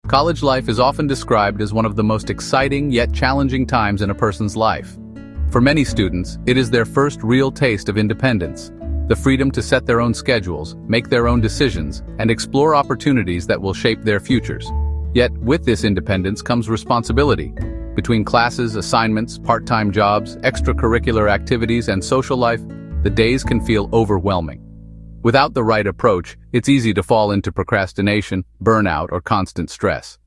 College life is often described as one of the most exciting yet challenging times in a person's life. For many students, it is their first real taste of independence, the freedom to set their own schedules, make their own decisions, and explore opportunities that will shape their futures. Yet, with this independence comes responsibility. Between classes, assignments, part-time jobs, extracurricular activities, and social life, the days can feel overwhelming. Without the right approach, it's easy to fall into procrastination, burnout, or constant stress.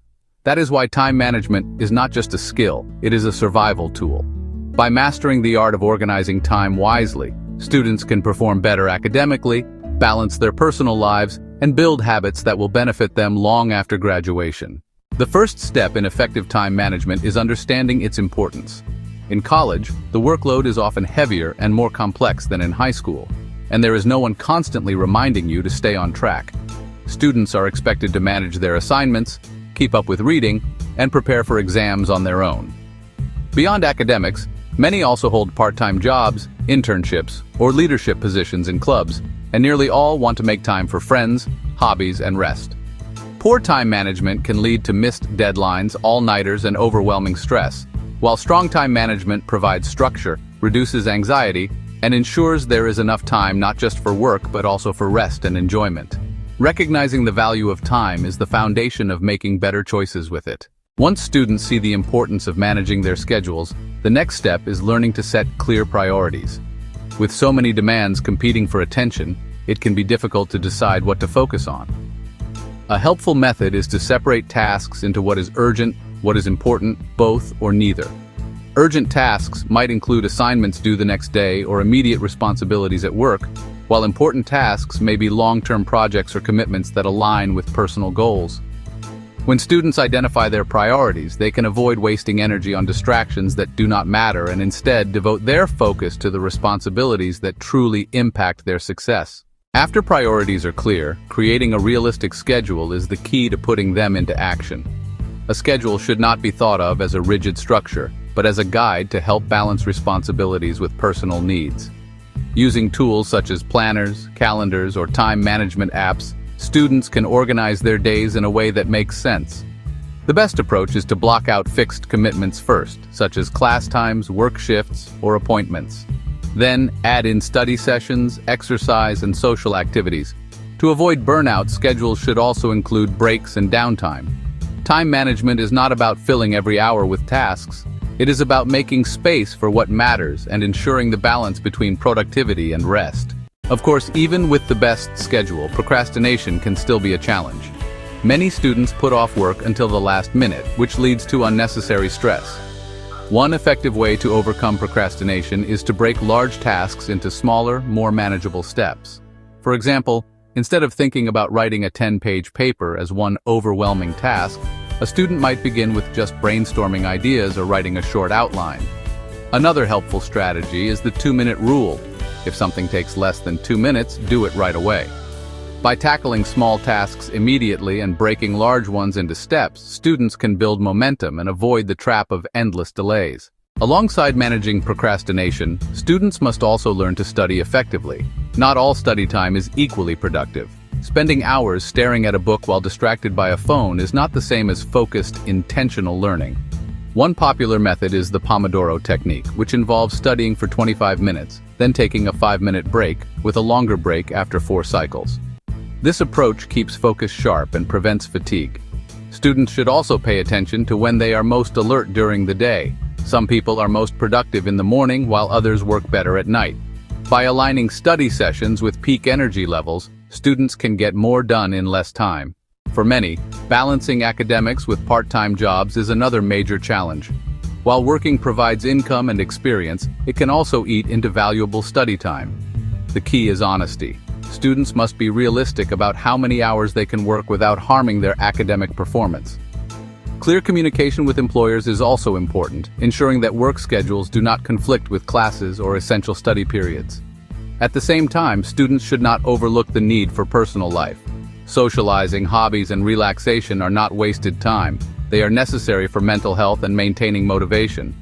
That is why time management is not just a skill, it is a survival tool. By mastering the art of organizing time wisely, students can perform better academically, balance their personal lives, and build habits that will benefit them long after graduation. The first step in effective time management is understanding its importance. In college, the workload is often heavier and more complex than in high school, and there is no one constantly reminding you to stay on track. Students are expected to manage their assignments, keep up with reading, and prepare for exams on their own. Beyond academics, many also hold part-time jobs, internships, or leadership positions in clubs, and nearly all want to make time for friends, hobbies, and rest. Poor time management can lead to missed deadlines, all-nighters, and overwhelming stress, while strong time management provides structure, reduces anxiety, and ensures there is enough time not just for work but also for rest and enjoyment. Recognizing the value of time is the foundation of making better choices with it. Once students see the importance of managing their schedules, the next step is learning to set clear priorities. With so many demands competing for attention, it can be difficult to decide what to focus on. A helpful method is to separate tasks into what is urgent, what is important, both, or neither. Urgent tasks might include assignments due the next day or immediate responsibilities at work, while important tasks may be long-term projects or commitments that align with personal goals. When students identify their priorities, they can avoid wasting energy on distractions that do not matter and instead devote their focus to the responsibilities that truly impact their success. After priorities are clear, creating a realistic schedule is the key to putting them into action. A schedule should not be thought of as a rigid structure, but as a guide to help balance responsibilities with personal needs. Using tools such as planners, calendars, or time management apps, students can organize their days in a way that makes sense. The best approach is to block out fixed commitments first, such as class times, work shifts, or appointments. Then add in study sessions, exercise, and social activities. To avoid burnout, schedules should also include breaks and downtime. Time management is not about filling every hour with tasks. It is about making space for what matters and ensuring the balance between productivity and rest. Of course, even with the best schedule, procrastination can still be a challenge. Many students put off work until the last minute, which leads to unnecessary stress. One effective way to overcome procrastination is to break large tasks into smaller, more manageable steps. For example, instead of thinking about writing a 10-page paper as one overwhelming task, a student might begin with just brainstorming ideas or writing a short outline. Another helpful strategy is the 2-minute rule. If something takes less than 2 minutes, do it right away. By tackling small tasks immediately and breaking large ones into steps, students can build momentum and avoid the trap of endless delays. Alongside managing procrastination, students must also learn to study effectively. Not all study time is equally productive. Spending hours staring at a book while distracted by a phone is not the same as focused, intentional learning. One popular method is the Pomodoro technique, which involves studying for 25 minutes, then taking a 5-minute break, with a longer break after 4 cycles. This approach keeps focus sharp and prevents fatigue. Students should also pay attention to when they are most alert during the day. Some people are most productive in the morning while others work better at night. By aligning study sessions with peak energy levels, students can get more done in less time. For many, balancing academics with part-time jobs is another major challenge. While working provides income and experience, it can also eat into valuable study time. The key is honesty. Students must be realistic about how many hours they can work without harming their academic performance. Clear communication with employers is also important, ensuring that work schedules do not conflict with classes or essential study periods. At the same time, students should not overlook the need for personal life. Socializing, hobbies, and relaxation are not wasted time. They are necessary for mental health and maintaining motivation.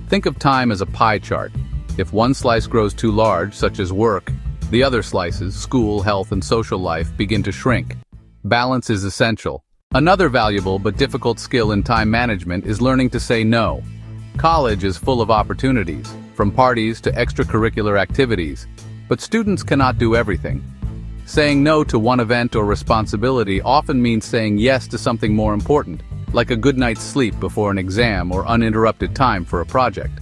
Think of time as a pie chart. If one slice grows too large, such as work, the other slices, school, health, and social life, begin to shrink. Balance is essential. Another valuable but difficult skill in time management is learning to say no. College is full of opportunities, from parties to extracurricular activities, but students cannot do everything. Saying no to one event or responsibility often means saying yes to something more important, like a good night's sleep before an exam or uninterrupted time for a project.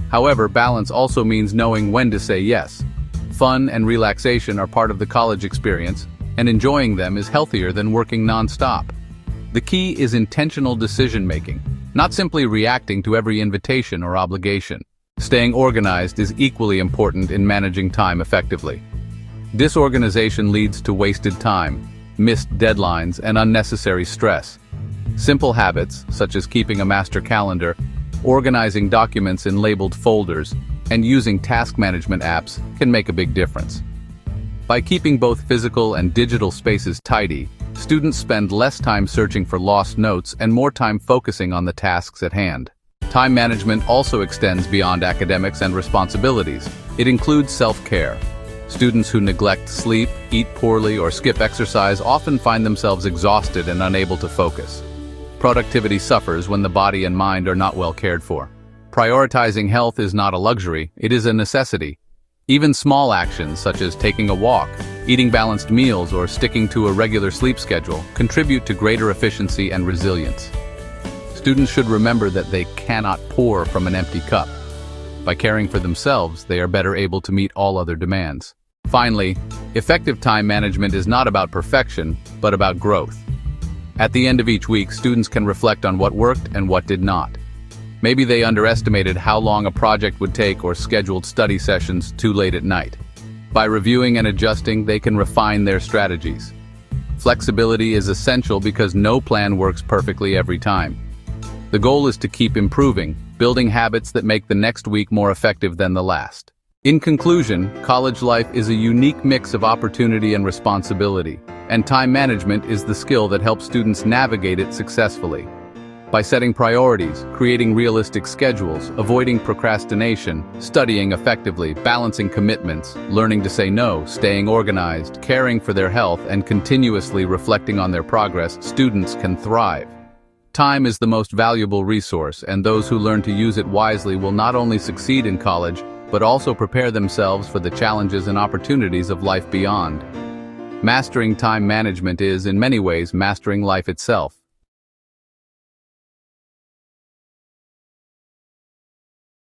However, balance also means knowing when to say yes. Fun and relaxation are part of the college experience, and enjoying them is healthier than working non-stop. The key is intentional decision-making, not simply reacting to every invitation or obligation. Staying organized is equally important in managing time effectively. Disorganization leads to wasted time, missed deadlines, and unnecessary stress. Simple habits, such as keeping a master calendar, organizing documents in labeled folders, and using task management apps can make a big difference. By keeping both physical and digital spaces tidy, students spend less time searching for lost notes and more time focusing on the tasks at hand. Time management also extends beyond academics and responsibilities. It includes self-care. Students who neglect sleep, eat poorly, or skip exercise often find themselves exhausted and unable to focus. Productivity suffers when the body and mind are not well cared for. Prioritizing health is not a luxury, it is a necessity. Even small actions such as taking a walk, eating balanced meals, or sticking to a regular sleep schedule contribute to greater efficiency and resilience. Students should remember that they cannot pour from an empty cup. By caring for themselves, they are better able to meet all other demands. Finally, effective time management is not about perfection, but about growth. At the end of each week, students can reflect on what worked and what did not. Maybe they underestimated how long a project would take or scheduled study sessions too late at night. By reviewing and adjusting, they can refine their strategies. Flexibility is essential because no plan works perfectly every time. The goal is to keep improving, building habits that make the next week more effective than the last. In conclusion, college life is a unique mix of opportunity and responsibility, and time management is the skill that helps students navigate it successfully. By setting priorities, creating realistic schedules, avoiding procrastination, studying effectively, balancing commitments, learning to say no, staying organized, caring for their health, and continuously reflecting on their progress, students can thrive. Time is the most valuable resource, and those who learn to use it wisely will not only succeed in college, but also prepare themselves for the challenges and opportunities of life beyond. Mastering time management is, in many ways, mastering life itself.